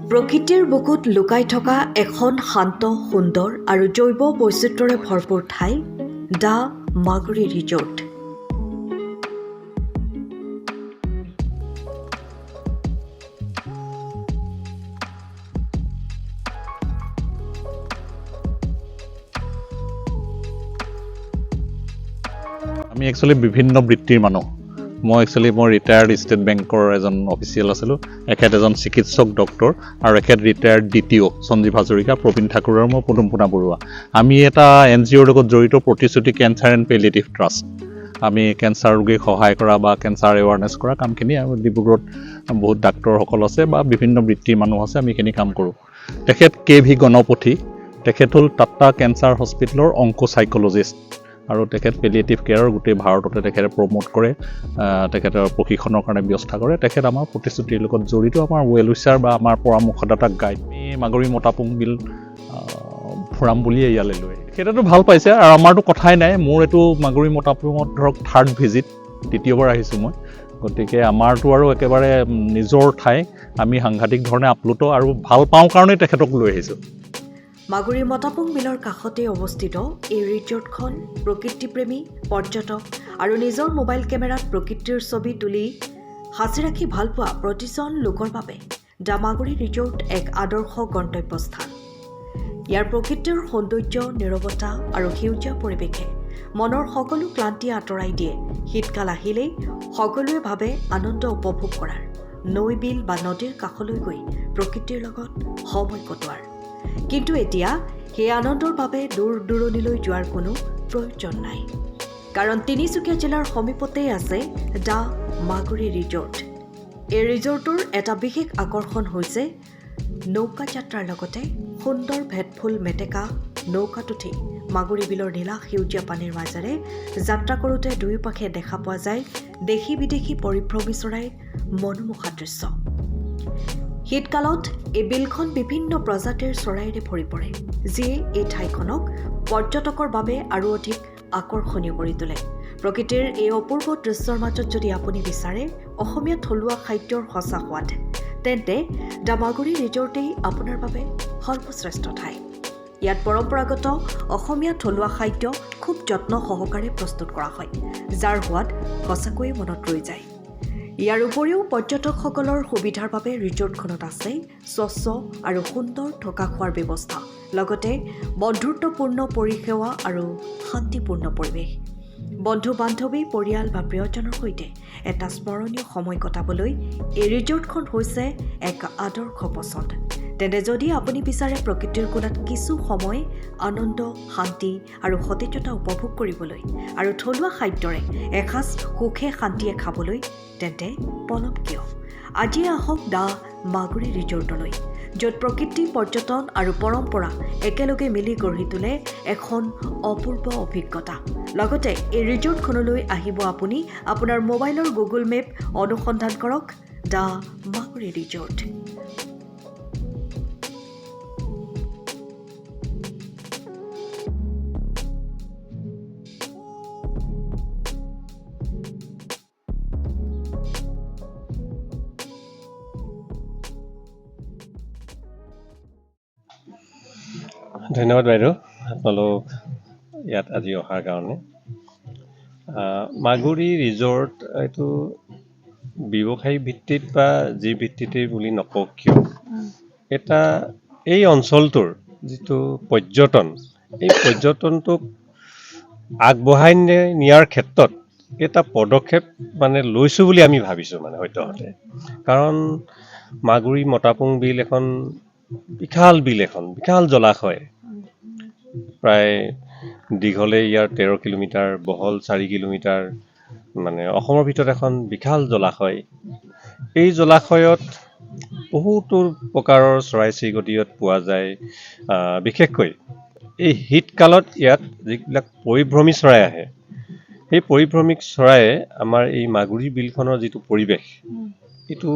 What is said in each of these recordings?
প্ৰকৃতিৰ বুকুত লুকাই থকা এখন শান্ত, সুন্দৰ আৰু জৈৱ বৈচিত্ৰ্যৰে ভৰপূৰ ঠাই দ্য মাগুৰী ৰিজৰ্ট। আমি একচুৱেলি বিভিন্ন বৃত্তিৰ মানুহ। মই ৰিটায়াৰ্ড ষ্টেট বেংকৰ এজন অফিচিয়েল আছিলোঁ। এখেত এজন চিকিৎসক ডক্টৰ আৰু এখেত ৰিটায়াৰ্ড DTO সঞ্জীৱ হাজৰিকা, প্ৰবীণ ঠাকুৰ আৰু মই পদুমপোনা বৰুৱা। আমি এটা NGOৰ লগত জড়িত প্ৰতিশ্ৰুতি কেঞ্চাৰ এণ্ড পেলিয়েটিভ ট্ৰাষ্ট। আমি কেঞ্চাৰ ৰোগীক সহায় কৰা বা কেঞ্চাৰ এৱাৰনেছ কৰা কামখিনি আৰু ডিব্ৰুগড়ত বহুত ডাক্তৰসকল আছে বা বিভিন্ন বৃত্তিৰ মানুহ আছে, আমি এইখিনি কাম কৰোঁ। তেখেত KV গণপতি, তেখেত হ'ল টাটা কেঞ্চাৰ হস্পিটেলৰ অংকোচাইকলজিষ্ট আৰু তেখেত পেলিয়েটিভ কেয়াৰৰ গোটেই ভাৰততে তেখেতে প্ৰমোট কৰে, তেখেতৰ প্ৰশিক্ষণৰ কাৰণে ব্যৱস্থা কৰে। তেখেত আমাৰ প্ৰতিশ্ৰুতিৰ লগত জড়িত, আমাৰ ৱেল উইচাৰ বা আমাৰ পৰামৰ্শদাতা গাইড। আমি মাগুৰী মতাপুং বিল ফুৰাম বুলিয়ে ইয়ালৈ লৈ তেখেতেতো ভাল পাইছে আৰু আমাৰতো কথাই নাই। মোৰ এইটো মাগুৰী মতাপুঙত ধৰক 3rd ভিজিট, দ্বিতীয়বাৰ আহিছোঁ মই। গতিকে আমাৰতো আৰু একেবাৰে নিজৰ ঠাই, আমি সাংঘাতিক ধৰণে আপ্লুত আৰু ভাল পাওঁ কাৰণেই তেখেতক লৈ আহিছোঁ। মাগুৰী মতাপুং বিলৰ কাষতে অৱস্থিত এই ৰিজৰ্টখন প্ৰকৃতিপ্ৰেমী, পৰ্যটক আৰু নিজৰ মোবাইল কেমেৰাত প্ৰকৃতিৰ ছবি তুলি সাঁচি ৰাখি ভালপোৱা প্ৰতিজন লোকৰ বাবে দ্য মাগুৰী ৰিজৰ্ট এক আদৰ্শ গন্তব্যস্থান। ইয়াৰ প্ৰকৃতিৰ সৌন্দৰ্য, নীৰৱতা আৰু সেউজীয়া পৰিৱেশে মনৰ সকলো ক্লান্তি আঁতৰাই দিয়ে। শীতকাল আহিলেই সকলোৱে ভাবে আনন্দ উপভোগ কৰাৰ, নৈ, বিল বা নদীৰ কাষলৈ গৈ প্ৰকৃতিৰ লগত সময় কটোৱাৰ। কিন্তু এতিয়া সেই আনন্দৰ বাবে দূৰ দূৰণিলৈ যোৱাৰ কোনো প্ৰয়োজন নাই, কাৰণ তিনিচুকীয়া জিলাৰ সমীপতেই আছে দ্য মাগুৰী ৰিজৰ্ট। এই ৰিজৰ্টৰ এটা বিশেষ আকৰ্ষণ হৈছে নৌকা যাত্ৰাৰ লগতে সুন্দৰ ভেটফুল মেটেকা নৌকাত উঠি মাগুৰী বিলৰ নীলা সেউজীয়া পানীৰ মাজেৰে যাত্ৰা কৰোঁতে দুয়োপাশে দেখা পোৱা যায় দেশী বিদেশী পৰিভ্ৰমী চৰাইৰ মনোমোহা দৃশ্য। শীতকালত এই বিলখন বিভিন্ন প্ৰজাতিৰ চৰাইৰে ভৰি পৰে, যিয়ে এই ঠাইখনক পৰ্যটকৰ বাবে আৰু অধিক আকৰ্ষণীয় কৰি তোলে। প্ৰকৃতিৰ এই অপূৰ্ব দৃশ্যৰ মাজত যদি আপুনি বিচাৰে অসমীয়া থলুৱা খাদ্যৰ সঁচা সোৱাদ, তেন্তে দ্য মাগুৰী ৰিজৰ্টেই আপোনাৰ বাবে সৰ্বশ্ৰেষ্ঠ ঠাই। ইয়াত পৰম্পৰাগত অসমীয়া থলুৱা খাদ্য খুব যত্ন সহকাৰে প্ৰস্তুত কৰা হয়, যাৰ সোৱাদ সঁচাকৈয়ে মনত ৰৈ যায়। ইয়াৰ উপৰিও পৰ্যটকসকলৰ সুবিধাৰ বাবে ৰিজৰ্টখনত আছে স্বচ্ছ আৰু সুন্দৰ থকা খোৱাৰ ব্যৱস্থা, লগতে বন্ধুত্বপূৰ্ণ পৰিসেৱা আৰু শান্তিপূৰ্ণ পৰিৱেশ। বন্ধু বান্ধৱী, পৰিয়াল বা প্ৰিয়জনৰ সৈতে এটা স্মৰণীয় সময় কটাবলৈ এই ৰিজৰ্টখন হৈছে এক আদৰ্শ পছন্দ। তেন্তে যদি আপুনি বিচাৰে প্ৰকৃতিৰ কোলাত কিছু সময় আনন্দ, শান্তি আৰু সতেজতা উপভোগ কৰিবলৈ আৰু থলুৱা খাদ্যৰে এসাঁজ সুখে শান্তিয়ে খাবলৈ, তেন্তে পলম কিয়? আজিয়ে আহক দ্য মাগুৰী ৰিজৰ্টলৈ, য'ত প্ৰকৃতি, পৰ্যটন আৰু পৰম্পৰা একেলগে মিলি গঢ়ি তোলে এখন অপূৰ্ব অভিজ্ঞতা। লগতে এই ৰিজৰ্টখনলৈ আহিব আপুনি আপোনাৰ মোবাইলৰ গুগল মেপ অনুসন্ধান কৰক দ্য মাগুৰী ৰিজৰ্ট। ধন্যবাদ বাইদেউ, আপোনালোক ইয়াত আজি অহাৰ কাৰণে। মাগুৰী ৰিজৰ্ট এইটো ব্যৱসায়িক ভিত্তিত বা যি ভিত্তিতেই বুলি নকওঁ কিয়, এটা এই অঞ্চলটোৰ যিটো পৰ্যটন, এই পৰ্যটনটোক আগবঢ়াই নিয়াৰ ক্ষেত্ৰত এটা পদক্ষেপ লৈছোঁ বুলি আমি ভাবিছোঁ সদ্যহতে। কাৰণ মাগুৰী মতাপুং বিল এখন বিশাল বিল, এখন বিশাল জলাশয়, প্ৰায় দীঘলে ইয়াৰ 13 কিলোমিটাৰ, বহল 4 কিলোমিটাৰ, অসমৰ ভিতৰত এখন বিশাল জলাশয়। এই জলাশয়ত বহুতো প্ৰকাৰৰ চৰাই চিৰিকটি পোৱা যায়। বিশেষকৈ এই শীতকালত ইয়াত যিবিলাক পৰিভ্ৰমী চৰাই আহে, সেই পৰিভ্ৰমী চৰায়ে আমাৰ এই মাগুৰী বিলখনৰ যিটো পৰিৱেশ, এইটো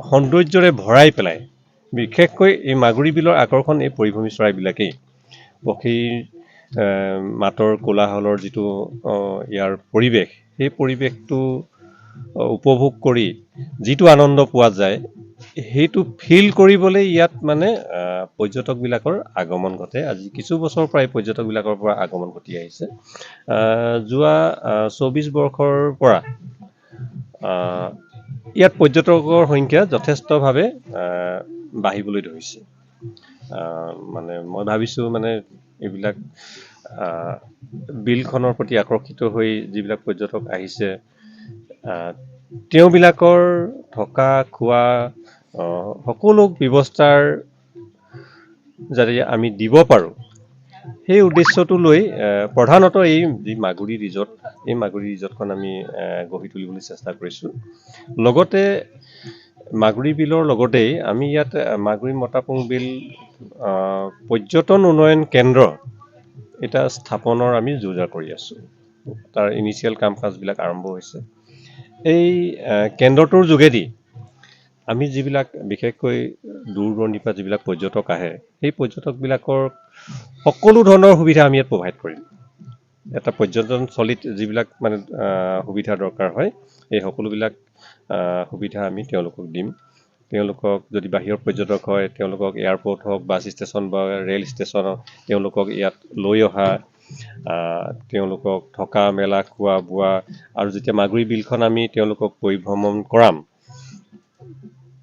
সৌন্দৰ্যৰে ভৰাই পেলায়। বিশেষকৈ এই মাগুৰী বিলৰ আকৰ্ষণ এই পৰিভ্ৰমী চৰাইবিলাকেই। পক্ষীৰ মাতৰ কোলাহলৰ যিটো ইয়াৰ পৰিৱেশ, সেই পৰিৱেশটো উপভোগ কৰি যিটো আনন্দ পোৱা যায় সেইটো ফিল কৰিবলৈ ইয়াত মানে পৰ্যটকবিলাকৰ আগমন ঘটে। আজি কিছু বছৰৰ পৰা এই পৰ্যটকবিলাকৰ পৰা আগমন ঘটি আহিছে। যোৱা 24 বৰ্ষৰ পৰা ইয়াত পৰ্যটকৰ সংখ্যা যথেষ্টভাৱে বাঢ়িবলৈ ধৰিছে। মানে মই ভাবিছোঁ মানে এইবিলাক বিলখনৰ প্ৰতি আকৰ্ষিত হৈ যিবিলাক পৰ্যটক আহিছে তেওঁবিলাকৰ থকা খোৱা সকলো ব্যৱস্থাৰ যাতে আমি দিব পাৰোঁ সেই উদ্দেশ্যটো লৈ প্ৰধানত এই যি মাগুৰী ৰিজৰ্ট এই মাগুৰী ৰিজৰ্টখন আমি গঢ়ি তুলিবলৈ চেষ্টা কৰিছোঁ। লগতে মাগুৰী বিলৰ লগতেই আমি ইয়াত মাগুৰী মতাপুং বিল পৰ্যটন উন্নয়ন কেন্দ্ৰ এটা স্থাপনৰ আমি যোজা কৰি আছোঁ। তাৰ ইনিচিয়েল কাম কাজবিলাক আৰম্ভ হৈছে। এই কেন্দ্ৰটোৰ যোগেদি আমি যিবিলাক বিশেষকৈ দূৰ দূৰণিৰ পৰা যিবিলাক পৰ্যটক আহে সেই পৰ্যটকবিলাকৰ সকলো ধৰণৰ সুবিধা আমি ইয়াত প্ৰভাইড কৰিম। এটা পৰ্যটনস্থলীত যিবিলাক মানে সুবিধা দৰকাৰ হয় এই সকলোবিলাক সুবিধা আমি তেওঁলোকক দিম। তেওঁলোকক যদি বাহিৰৰ পৰ্যটক হয় তেওঁলোকক এয়াৰপৰ্ট হওক বাছ ষ্টেচন বা ৰেল ষ্টেচনত তেওঁলোকক ইয়াত লৈ অহা, তেওঁলোকক থকা মেলা খোৱা বোৱা আৰু যেতিয়া মাগুৰী বিলখন আমি তেওঁলোকক পৰিভ্ৰমণ কৰাম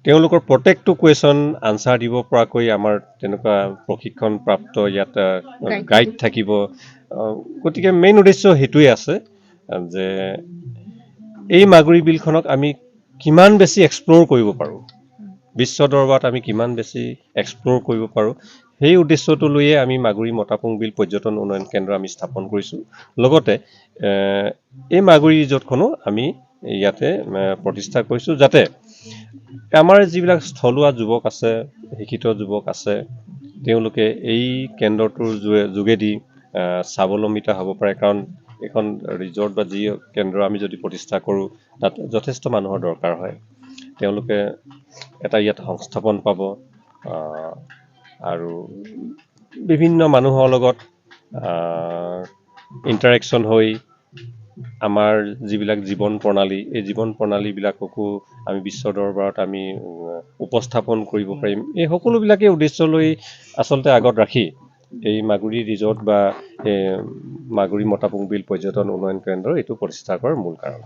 তেওঁলোকৰ প্ৰত্যেকটো কুৱেশ্যন আনচাৰ দিব পৰাকৈ আমাৰ তেনেকুৱা প্ৰশিক্ষণপ্ৰাপ্ত ইয়াত গাইড থাকিব। গতিকে মেইন উদ্দেশ্য সেইটোৱে আছে যে এই মাগুৰী বিলখনক আমি কিমান বেছি এক্সপ্ল'ৰ কৰিব পাৰোঁ, বিশ্ব দৰবাৰত আমি কিমান বেছি এক্সপ্ল'ৰ কৰিব পাৰোঁ সেই উদ্দেশ্যটো লৈয়ে আমি মাগুৰী মতাপুং বিল পৰ্যটন উন্নয়ন কেন্দ্ৰ আমি স্থাপন কৰিছোঁ। লগতে এই মাগুৰী ৰিজৰ্টখনো আমি ইয়াতে প্ৰতিষ্ঠা কৰিছোঁ যাতে আমাৰ যিবিলাক স্থলুৱা যুৱক আছে, শিক্ষিত যুৱক আছে তেওঁলোকে এই কেন্দ্ৰটোৰ যোগেদি স্বাৱলম্বিতা হ'ব পাৰে। কাৰণ এখন ৰিজৰ্ট বা যি কেন্দ্ৰ আমি যদি প্ৰতিষ্ঠা কৰোঁ তাত যথেষ্ট মানুহৰ দৰকাৰ হয়। তেওঁলোকে এটা ইয়াত সংস্থাপন পাব আৰু বিভিন্ন মানুহৰ লগত ইণ্টাৰেকশ্যন হৈ আমাৰ যিবিলাক জীৱন প্ৰণালী এই জীৱন প্ৰণালীবিলাককো আমি বিশ্ব দৰবাৰত আমি উপস্থাপন কৰিব পাৰিম। এই সকলোবিলাকে উদ্দেশ্য লৈ আচলতে আগত ৰাখি এই মাগুৰী ৰিজৰ্ট বা মাগুৰী মতাপুং বিল পৰ্যটন উন্নয়ন কেন্দ্ৰ এইটো প্ৰতিষ্ঠা কৰাৰ মূল কাৰণ।